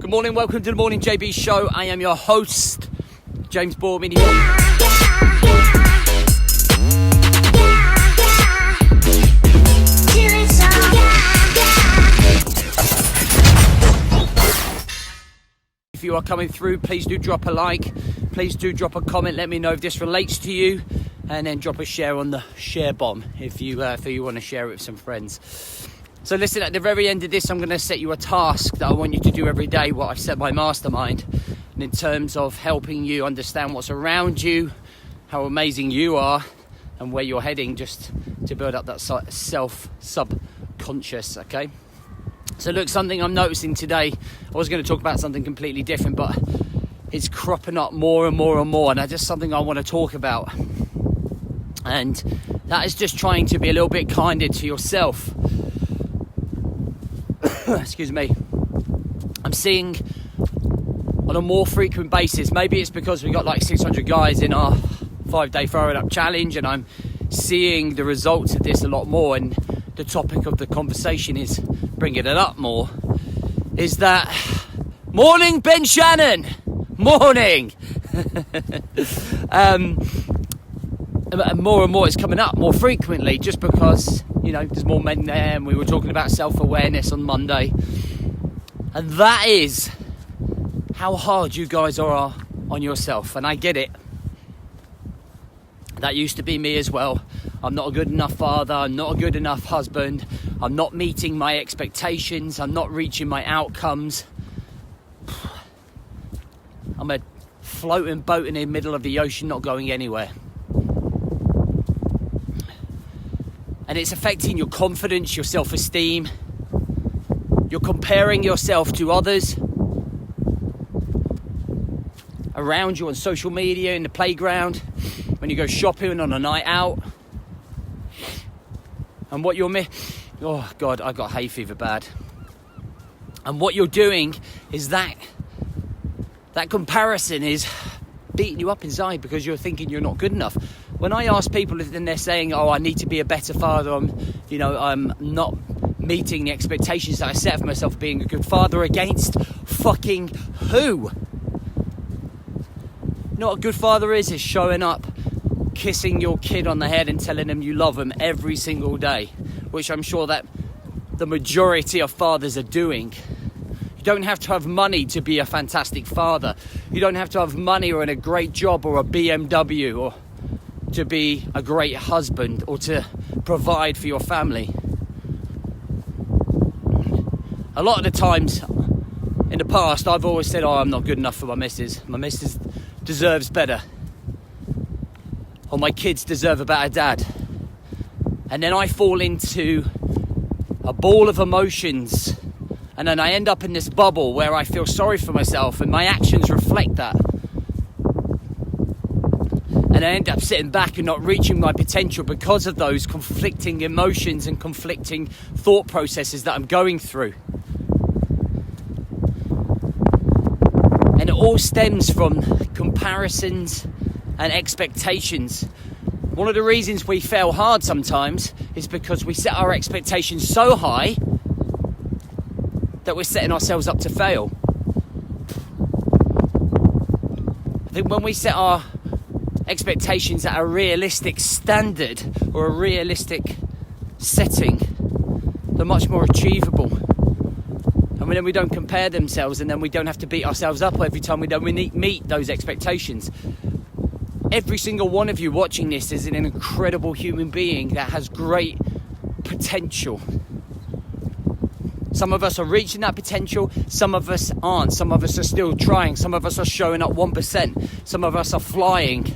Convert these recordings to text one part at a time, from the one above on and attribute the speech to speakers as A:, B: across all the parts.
A: Good morning, welcome to the Morning JB Show. I am your host, James Boorman. If you are coming through, please do drop a like, please do drop a comment, let me know if this relates to you, and then drop a share on the share bomb if you want to share it with some friends. So listen, at the very end of this, I'm going to set you a task that I want you to do every day, what I've set my mastermind, and in terms of helping you understand what's around you, how amazing you are, and where you're heading, just to build up that self-subconscious, okay? So look, something I'm noticing today, I was going to talk about something completely different, but it's cropping up more and more and more, and that's just something I want to talk about. And that is just trying to be a little bit kinder to yourself. Excuse me. I'm seeing on a more frequent basis, maybe it's because we got like 600 guys in our 5-day Throw It Up challenge, and I'm seeing the results of this a lot more, and the topic of the conversation is bringing it up more, is that morning Ben Shannon, morning. More and more it's coming up more frequently, just because, you know, there's more men there, and we were talking about self-awareness on Monday, and that is how hard you guys are on yourself. And I get it, that used to be me as well. I'm not a good enough father, I'm not a good enough husband, I'm not meeting my expectations, I'm not reaching my outcomes. I'm a floating boat in the middle of the ocean, not going anywhere. And it's affecting your confidence, your self-esteem. You're comparing yourself to others around you on social media, in the playground, when you go shopping on a night out. And what you're oh God, I got hay fever bad. And what you're doing is that comparison is beating you up inside, because you're thinking you're not good enough. When I ask people, and they're saying, oh, I need to be a better father, I'm not meeting the expectations that I set for myself of being a good father, against fucking who? You know what a good father is showing up, kissing your kid on the head and telling them you love them every single day, which I'm sure that the majority of fathers are doing. You don't have to have money to be a fantastic father. You don't have to have money or in a great job or a BMW or to be a great husband or to provide for your family. A lot of the times in the past, I've always said, oh, I'm not good enough for my missus. My missus deserves better. Or my kids deserve a better dad. And then I fall into a ball of emotions, and then I end up in this bubble where I feel sorry for myself, and my actions reflect that. And I end up sitting back and not reaching my potential because of those conflicting emotions and conflicting thought processes that I'm going through. And it all stems from comparisons and expectations. One of the reasons we fail hard sometimes is because we set our expectations so high that we're setting ourselves up to fail. I think when we set our expectations at a realistic standard or a realistic setting, they're much more achievable. And then we don't compare themselves, and then we don't have to beat ourselves up every time we don't meet those expectations. Every single one of you watching this is an incredible human being that has great potential. Some of us are reaching that potential, some of us aren't. Some of us are still trying, some of us are showing up 1%, some of us are flying.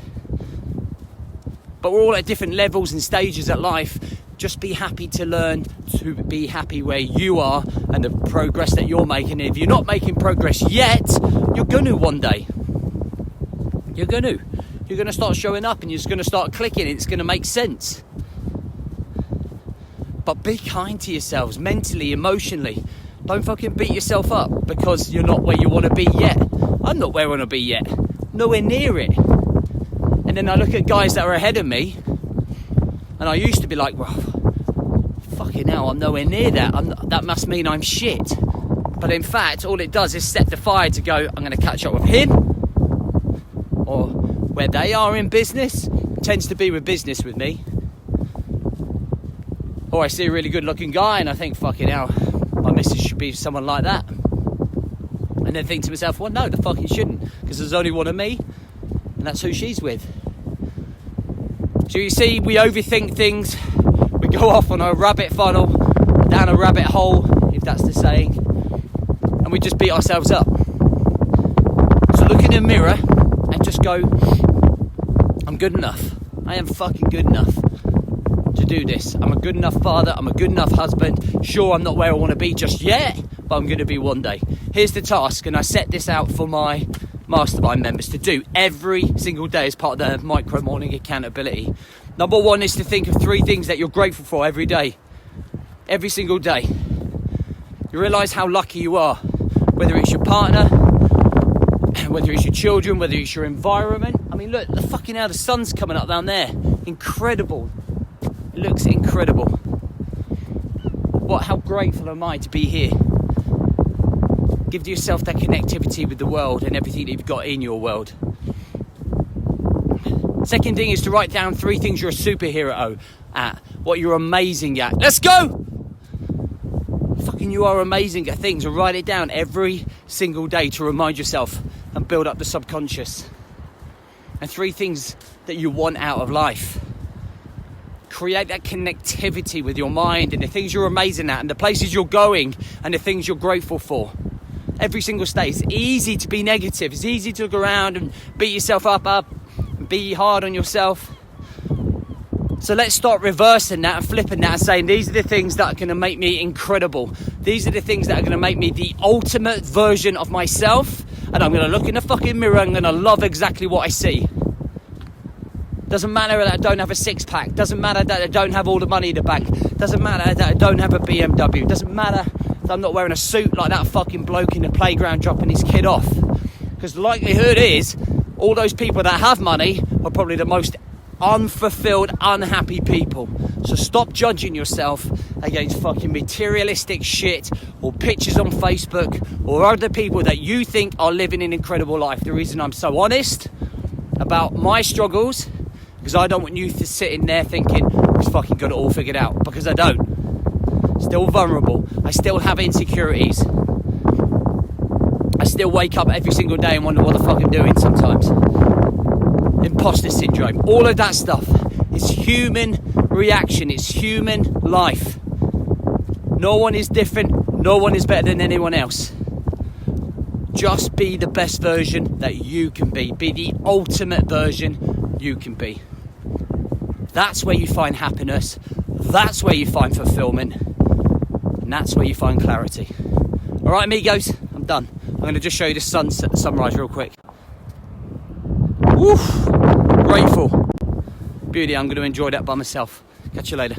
A: But we're all at different levels and stages at life. Just be happy to learn to be happy where you are and the progress that you're making. If you're not making progress yet, you're going to one day. You're going to start showing up, and you're just going to start clicking. It's going to make sense. But be kind to yourselves, mentally, emotionally. Don't fucking beat yourself up because you're not where you want to be yet. I'm not where I want to be yet. Nowhere near it. And then I look at guys that are ahead of me, and I used to be like, well, fucking hell, I'm nowhere near that. That must mean I'm shit. But in fact, all it does is set the fire to go, I'm going to catch up with him, or where they are in business, tends to be with business with me. Or I see a really good looking guy and I think, fucking hell, my missus should be someone like that. And then think to myself, well, no, the fuck it shouldn't, because there's only one of me, and that's who she's with. So you see, we overthink things, we go off on a rabbit funnel, down a rabbit hole, if that's the saying, and we just beat ourselves up. So look in the mirror and just go, I'm good enough. I am fucking good enough to do this. I'm a good enough father, I'm a good enough husband. Sure, I'm not where I want to be just yet, but I'm going to be one day. Here's the task, and I set this out for my mastermind members to do every single day as part of the micro morning accountability. Number one is to think of 3 things that you're grateful for every day. Every single day. You realise how lucky you are, whether it's your partner, whether it's your children, whether it's your environment. I mean, look, the fucking hell, the sun's coming up down there. Incredible. It looks incredible. How grateful am I to be here? Give yourself that connectivity with the world and everything that you've got in your world. Second thing is to write down 3 things you're a superhero at, what you're amazing at. Let's go! Fucking you are amazing at things, and write it down every single day to remind yourself and build up the subconscious. And 3 things that you want out of life. Create that connectivity with your mind and the things you're amazing at and the places you're going and the things you're grateful for. Every single day. It's easy to be negative. It's easy to look around and beat yourself up and be hard on yourself. So let's start reversing that and flipping that and saying, these are the things that are going to make me incredible. These are the things that are going to make me the ultimate version of myself. And I'm going to look in the fucking mirror and I'm going to love exactly what I see. Doesn't matter that I don't have a 6-pack. Doesn't matter that I don't have all the money in the bank. Doesn't matter that I don't have a BMW. Doesn't matter that I'm not wearing a suit like that fucking bloke in the playground dropping his kid off. Because the likelihood is, all those people that have money are probably the most unfulfilled, unhappy people. So stop judging yourself against fucking materialistic shit or pictures on Facebook or other people that you think are living an incredible life. The reason I'm so honest about my struggles, because I don't want you to sit in there thinking I've fucking got it all figured out, because I don't. Still vulnerable. I still have insecurities. I still wake up every single day and wonder what the fuck I'm doing sometimes. Imposter syndrome. All of that stuff is human reaction. It's human life. No one is different. No one is better than anyone else. Just be the best version that you can be. Be the ultimate version you can be. That's where you find happiness. That's where you find fulfillment. And that's where you find clarity. All right, amigos, I'm done. I'm going to just show you the sunrise real quick. Woof! Grateful. Beauty, I'm going to enjoy that by myself. Catch you later.